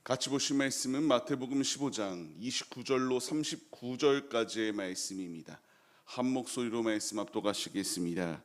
같이 보신 말씀은 마태복음 15장 29절로 39절까지의 말씀입니다. 한 목소리로 말씀 압독하시겠습니다.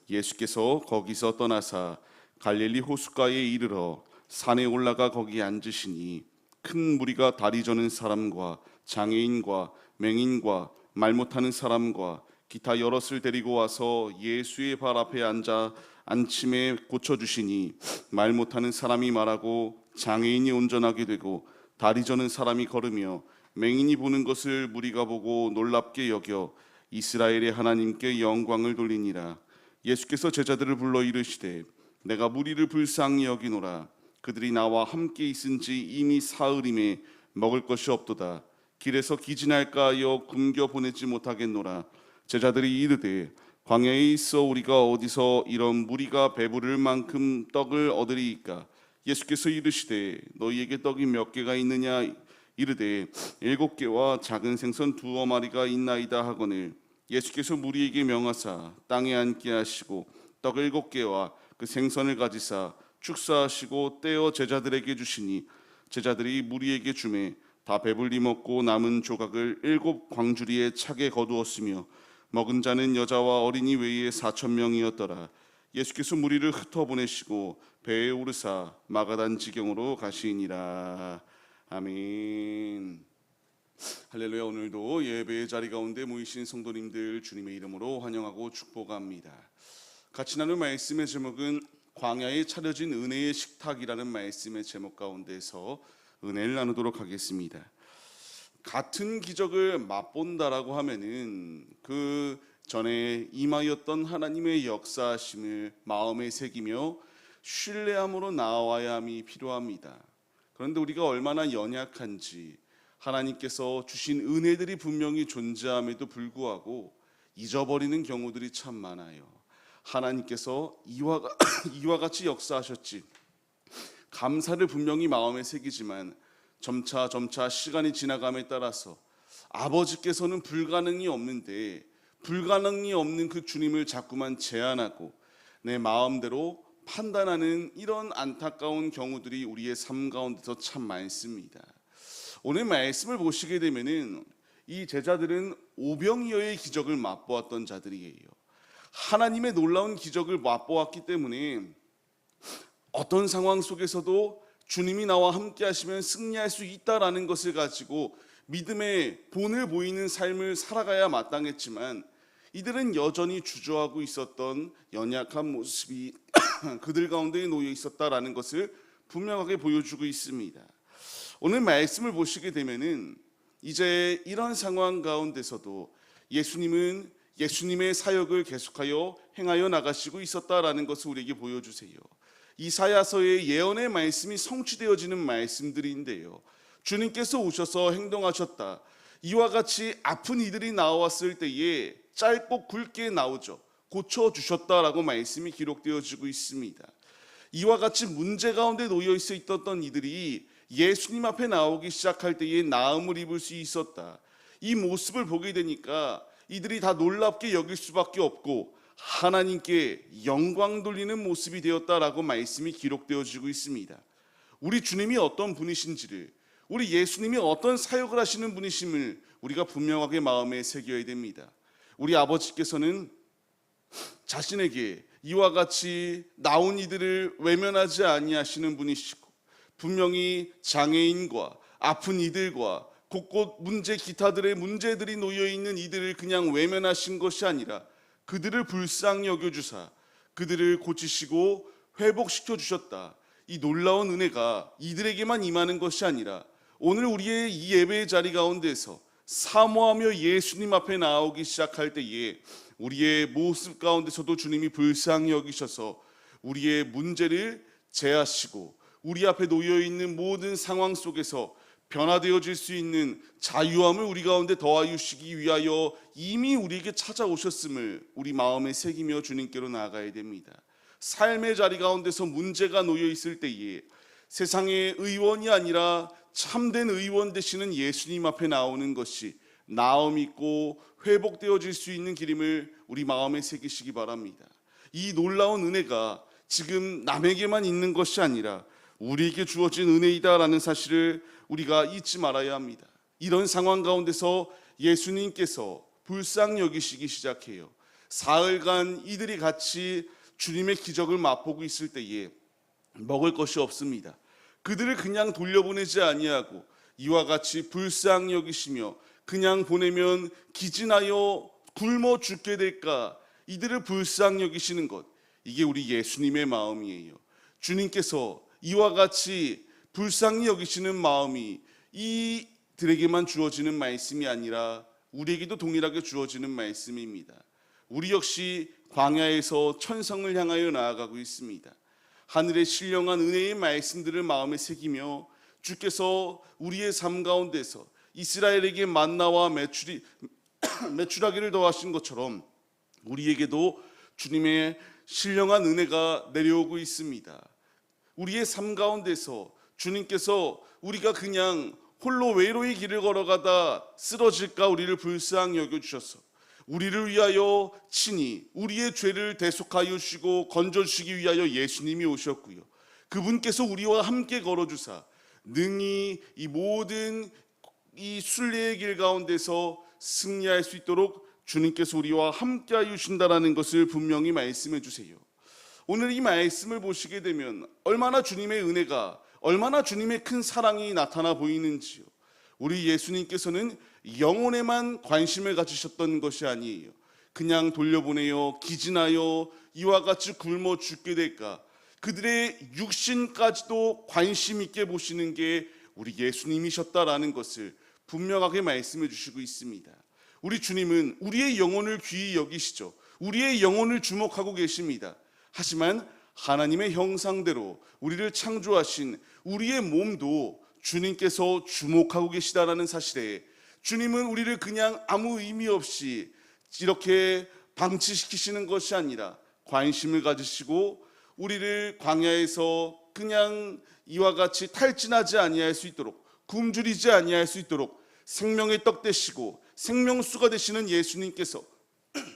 예수께서 거기서 떠나사 갈릴리 호숫가에 이르러 산에 올라가 거기 앉으시니 큰 무리가 다리 저는 사람과 장애인과 맹인과 말 못하는 사람과 기타 여럿을 데리고 와서 예수의 발 앞에 앉아 안침에 고쳐주시니 말 못하는 사람이 말하고 장애인이 온전하게 되고 다리 저는 사람이 걸으며 맹인이 보는 것을 무리가 보고 놀랍게 여겨 이스라엘의 하나님께 영광을 돌리니라. 예수께서 제자들을 불러 이르시되 내가 무리를 불쌍히 여기노라. 그들이 나와 함께 있은지 이미 사흘임에 먹을 것이 없도다. 길에서 기진할까 하여 굶겨 보내지 못하겠노라. 제자들이 이르되 광야에 있어 우리가 어디서 이런 무리가 배부를 만큼 떡을 얻으리이까? 예수께서 이르시되 너희에게 떡이 몇 개가 있느냐? 이르되 7개와 작은 생선 2마리가 있나이다 하거늘 예수께서 무리에게 명하사 땅에 앉게 하시고 떡 7개와 그 생선을 가지사 축사하시고 떼어 제자들에게 주시니 제자들이 무리에게 주매 다 배불리 먹고 남은 조각을 7광주리에 차게 거두었으며 먹은 자는 여자와 어린이 외에 4,000명이었더라. 예수께서 무리를 흩어 보내시고 배에 오르사 마가단 지경으로 가시니라. 아멘. 할렐루야. 오늘도 예배의 자리 가운데 모이신 성도님들 주님의 이름으로 환영하고 축복합니다. 같이 나눌 말씀의 제목은 광야에 차려진 은혜의 식탁이라는 말씀의 제목 가운데서 은혜를 나누도록 하겠습니다. 같은 기적을 맛본다라고 하면은 그 전에 임하였던 하나님의 역사하심을 마음에 새기며 신뢰함으로 나아와야 함이 필요합니다. 그런데 우리가 얼마나 연약한지 하나님께서 주신 은혜들이 분명히 존재함에도 불구하고 잊어버리는 경우들이 참 많아요. 하나님께서 이와 같이 역사하셨지 감사를 분명히 마음에 새기지만 점차 시간이 지나감에 따라서 아버지께서는 불가능이 없는데 불가능이 없는 그 주님을 자꾸만 제한하고 내 마음대로 판단하는 이런 안타까운 경우들이 우리의 삶 가운데서 참 많습니다. 오늘 말씀을 보시게 되면은 이 제자들은 오병이어의 기적을 맛보았던 자들이에요. 하나님의 놀라운 기적을 맛보았기 때문에 어떤 상황 속에서도 주님이 나와 함께 하시면 승리할 수 있다라는 것을 가지고 믿음의 본을 보이는 삶을 살아가야 마땅했지만 이들은 여전히 주저하고 있었던 연약한 모습이 그들 가운데 놓여 있었다라는 것을 분명하게 보여주고 있습니다. 오늘 말씀을 보시게 되면은 이제 이런 상황 가운데서도 예수님은 예수님의 사역을 계속하여 행하여 나가시고 있었다라는 것을 우리에게 보여주세요. 이사야서의 예언의 말씀이 성취되어지는 말씀들인데요. 주님께서 오셔서 행동하셨다. 이와 같이 아픈 이들이 나왔을 때에 짧고 굵게 나오죠. 고쳐주셨다라고 말씀이 기록되어지고 있습니다. 이와 같이 문제 가운데 놓여 있었던 이들이 예수님 앞에 나오기 시작할 때에 나음을 입을 수 있었다. 이 모습을 보게 되니까 이들이 다 놀랍게 여길 수밖에 없고 하나님께 영광 돌리는 모습이 되었다라고 말씀이 기록되어지고 있습니다. 우리 주님이 어떤 분이신지를, 우리 예수님이 어떤 사역을 하시는 분이심을 우리가 분명하게 마음에 새겨야 됩니다. 우리 아버지께서는 자신에게 이와 같이 나온 이들을 외면하지 아니하시는 분이시고 분명히 장애인과 아픈 이들과 곳곳 기타들의 문제들이 놓여있는 이들을 그냥 외면하신 것이 아니라 그들을 불쌍히 여겨주사 그들을 고치시고 회복시켜 주셨다. 이 놀라운 은혜가 이들에게만 임하는 것이 아니라 오늘 우리의 이 예배의 자리 가운데서 사모하며 예수님 앞에 나오기 시작할 때에 우리의 모습 가운데서도 주님이 불쌍히 여기셔서 우리의 문제를 제하시고 우리 앞에 놓여있는 모든 상황 속에서 변화되어질 수 있는 자유함을 우리 가운데 더하여 주시기 위하여 이미 우리에게 찾아오셨음을 우리 마음에 새기며 주님께로 나아가야 됩니다. 삶의 자리 가운데서 문제가 놓여 있을 때에 세상의 의원이 아니라 참된 의원 되시는 예수님 앞에 나오는 것이 나음 있고 회복되어질 수 있는 길임을 우리 마음에 새기시기 바랍니다. 이 놀라운 은혜가 지금 남에게만 있는 것이 아니라 우리에게 주어진 은혜이다라는 사실을 우리가 잊지 말아야 합니다. 이런 상황 가운데서 예수님께서 불쌍히 여기시기 시작해요. 사흘간 이들이 같이 주님의 기적을 맛보고 있을 때에 먹을 것이 없습니다. 그들을 그냥 돌려보내지 아니하고 이와 같이 불쌍히 여기시며 그냥 보내면 기진하여 굶어 죽게 될까, 이들을 불쌍히 여기시는 것, 이게 우리 예수님의 마음이에요. 주님께서 이와 같이 불쌍히 여기시는 마음이 이들에게만 주어지는 말씀이 아니라 우리에게도 동일하게 주어지는 말씀입니다. 우리 역시 광야에서 천성을 향하여 나아가고 있습니다. 하늘의 신령한 은혜의 말씀들을 마음에 새기며 주께서 우리의 삶 가운데서 이스라엘에게 만나와 메추라기를 더하신 것처럼 우리에게도 주님의 신령한 은혜가 내려오고 있습니다. 우리의 삶 가운데서 주님께서 우리가 그냥 홀로 외로이 길을 걸어가다 쓰러질까 우리를 불쌍히 여겨주셔서 우리를 위하여 친히 우리의 죄를 대속하여 주시고 건져주시기 위하여 예수님이 오셨고요, 그분께서 우리와 함께 걸어주사 능히 이 모든 이 순례의 길 가운데서 승리할 수 있도록 주님께서 우리와 함께 하여 주신다라는 것을 분명히 말씀해 주세요. 오늘 이 말씀을 보시게 되면 얼마나 주님의 은혜가, 얼마나 주님의 큰 사랑이 나타나 보이는지요. 우리 예수님께서는 영혼에만 관심을 가지셨던 것이 아니에요. 그냥 돌려보내어 기진하여 이와 같이 굶어 죽게 될까, 그들의 육신까지도 관심 있게 보시는 게 우리 예수님이셨다라는 것을 분명하게 말씀해 주시고 있습니다. 우리 주님은 우리의 영혼을 귀히 여기시죠. 우리의 영혼을 주목하고 계십니다. 하지만 하나님의 형상대로 우리를 창조하신 우리의 몸도 주님께서 주목하고 계시다라는 사실에, 주님은 우리를 그냥 아무 의미 없이 이렇게 방치시키시는 것이 아니라 관심을 가지시고 우리를 광야에서 그냥 이와 같이 탈진하지 아니할 수 있도록, 굶주리지 아니할 수 있도록 생명의 떡 되시고 생명수가 되시는 예수님께서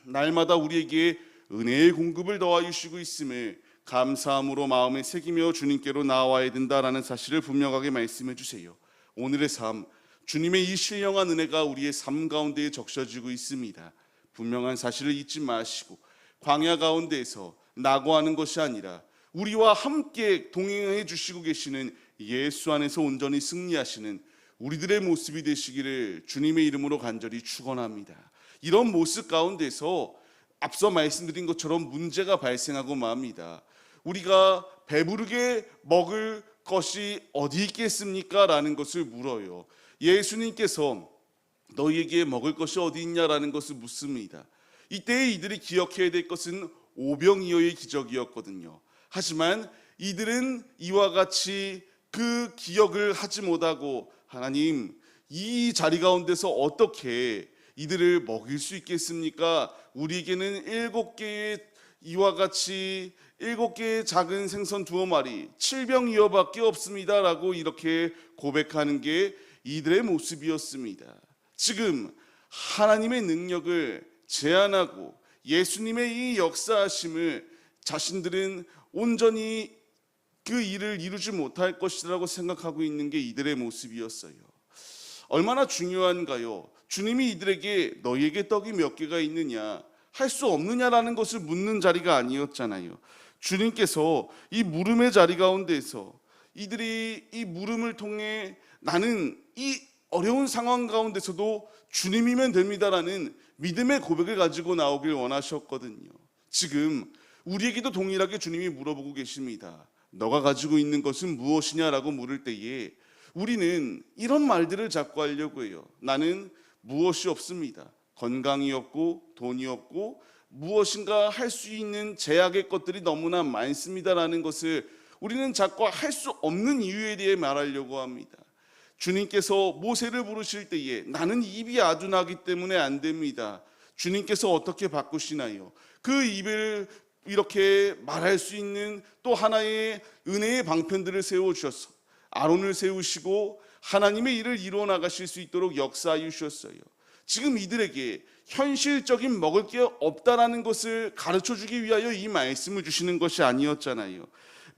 날마다 우리에게 은혜의 공급을 더하여 주시고 있음을 감사함으로 마음에 새기며 주님께로 나와야 된다라는 사실을 분명하게 말씀해 주세요. 오늘의 삶, 주님의 이 신령한 은혜가 우리의 삶 가운데에 적셔지고 있습니다. 분명한 사실을 잊지 마시고 광야 가운데에서 낙오하는 것이 아니라 우리와 함께 동행해 주시고 계시는 예수 안에서 온전히 승리하시는 우리들의 모습이 되시기를 주님의 이름으로 간절히 축원합니다. 이런 모습 가운데서 앞서 말씀드린 것처럼 문제가 발생하고 맙니다. 우리가 배부르게 먹을 것이 어디 있겠습니까? 라는 것을 물어요. 예수님께서 너희에게 먹을 것이 어디 있냐라는 것을 묻습니다. 이때 이들이 기억해야 될 것은 오병이어의 기적이었거든요. 하지만 이들은 이와 같이 그 기억을 하지 못하고, 하나님, 이 자리 가운데서 어떻게 이들을 먹일 수 있겠습니까? 우리에게는 7개의 이와 같이 7개의 작은 생선 2마리 7병이어밖에 없습니다 라고 이렇게 고백하는 게 이들의 모습이었습니다. 지금 하나님의 능력을 제한하고 예수님의 이 역사하심을 자신들은 온전히 그 일을 이루지 못할 것이라고 생각하고 있는 게 이들의 모습이었어요. 얼마나 중요한가요? 주님이 이들에게 너희에게 떡이 몇 개가 있느냐, 할 수 없느냐라는 것을 묻는 자리가 아니었잖아요. 주님께서 이 물음의 자리 가운데서 이들이 이 물음을 통해 나는 이 어려운 상황 가운데서도 주님이면 됩니다라는 믿음의 고백을 가지고 나오길 원하셨거든요. 지금 우리에게도 동일하게 주님이 물어보고 계십니다. 너가 가지고 있는 것은 무엇이냐라고 물을 때에 우리는 이런 말들을 자꾸 하려고 해요. 나는 무엇이 없습니다. 건강이 없고 돈이 없고 무엇인가 할 수 있는 제약의 것들이 너무나 많습니다라는 것을 우리는 자꾸 할 수 없는 이유에 대해 말하려고 합니다. 주님께서 모세를 부르실 때에 나는 입이 아주 나기 때문에 안 됩니다. 주님께서 어떻게 바꾸시나요? 그 입을 이렇게 말할 수 있는 또 하나의 은혜의 방편들을 세워주셔서 아론을 세우시고 하나님의 일을 이루어 나가실 수 있도록 역사해 주셨어요. 지금 이들에게 현실적인 먹을 게 없다라는 것을 가르쳐 주기 위하여 이 말씀을 주시는 것이 아니었잖아요.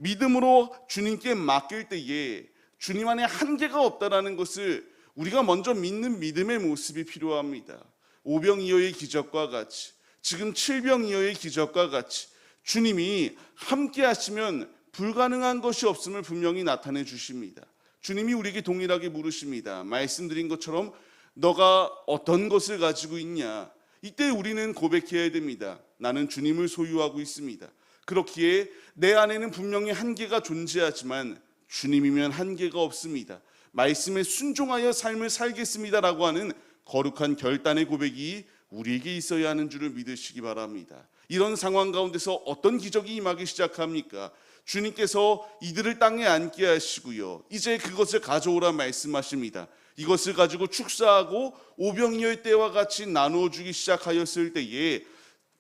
믿음으로 주님께 맡길 때에 주님 안에 한계가 없다라는 것을 우리가 먼저 믿는 믿음의 모습이 필요합니다. 오병이어의 기적과 같이, 지금 칠병이어의 기적과 같이 주님이 함께 하시면 불가능한 것이 없음을 분명히 나타내 주십니다. 주님이 우리에게 동일하게 물으십니다. 말씀드린 것처럼 너가 어떤 것을 가지고 있냐? 이때 우리는 고백해야 됩니다. 나는 주님을 소유하고 있습니다. 그렇기에 내 안에는 분명히 한계가 존재하지만 주님이면 한계가 없습니다. 말씀에 순종하여 삶을 살겠습니다라고 하는 거룩한 결단의 고백이 우리에게 있어야 하는 줄을 믿으시기 바랍니다. 이런 상황 가운데서 어떤 기적이 임하기 시작합니까? 주님께서 이들을 땅에 앉게 하시고요, 이제 그것을 가져오라 말씀하십니다. 이것을 가지고 축사하고 오병이어의 때와 같이 나누어 주기 시작하였을 때에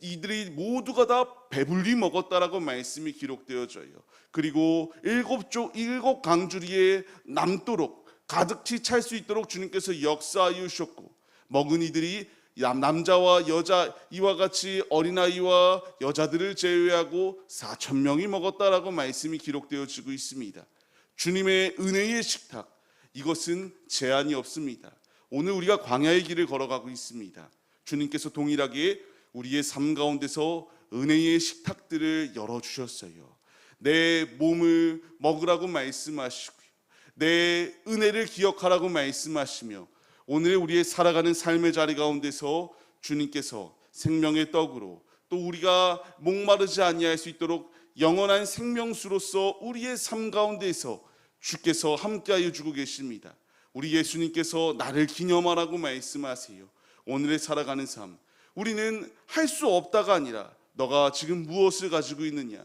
이들이 모두가 다 배불리 먹었다라고 말씀이 기록되어져요. 그리고 일곱 강주리에 남도록 가득히 찰 수 있도록 주님께서 역사하여 주셨고, 먹은 이들이 남자와 여자 이와 같이 어린아이와 여자들을 제외하고 4,000명이 먹었다라고 말씀이 기록되어지고 있습니다. 주님의 은혜의 식탁, 이것은 제한이 없습니다. 오늘 우리가 광야의 길을 걸어가고 있습니다. 주님께서 동일하게 우리의 삶 가운데서 은혜의 식탁들을 열어주셨어요. 내 몸을 먹으라고 말씀하시고요, 내 은혜를 기억하라고 말씀하시며, 오늘 우리의 살아가는 삶의 자리 가운데서 주님께서 생명의 떡으로 또 우리가 목마르지 아니할 수 있도록 영원한 생명수로서 우리의 삶 가운데서 주께서 함께하여 주고 계십니다. 우리 예수님께서 나를 기념하라고 말씀하세요. 오늘의 살아가는 삶, 우리는 할 수 없다가 아니라 너가 지금 무엇을 가지고 있느냐,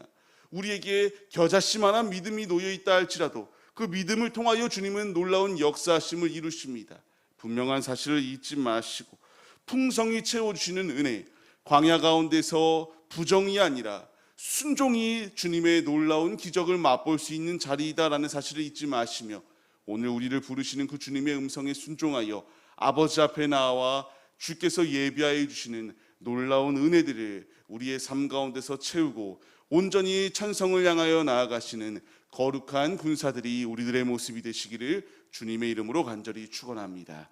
우리에게 겨자씨만한 믿음이 놓여있다 할지라도 그 믿음을 통하여 주님은 놀라운 역사하심을 이루십니다. 분명한 사실을 잊지 마시고 풍성히 채워주시는 은혜, 광야 가운데서 부정이 아니라 순종이 주님의 놀라운 기적을 맛볼 수 있는 자리이다라는 사실을 잊지 마시며, 오늘 우리를 부르시는 그 주님의 음성에 순종하여 아버지 앞에 나와 주께서 예비하여 주시는 놀라운 은혜들을 우리의 삶 가운데서 채우고 온전히 천성을 향하여 나아가시는 거룩한 군사들이 우리들의 모습이 되시기를 주님의 이름으로 간절히 축원합니다.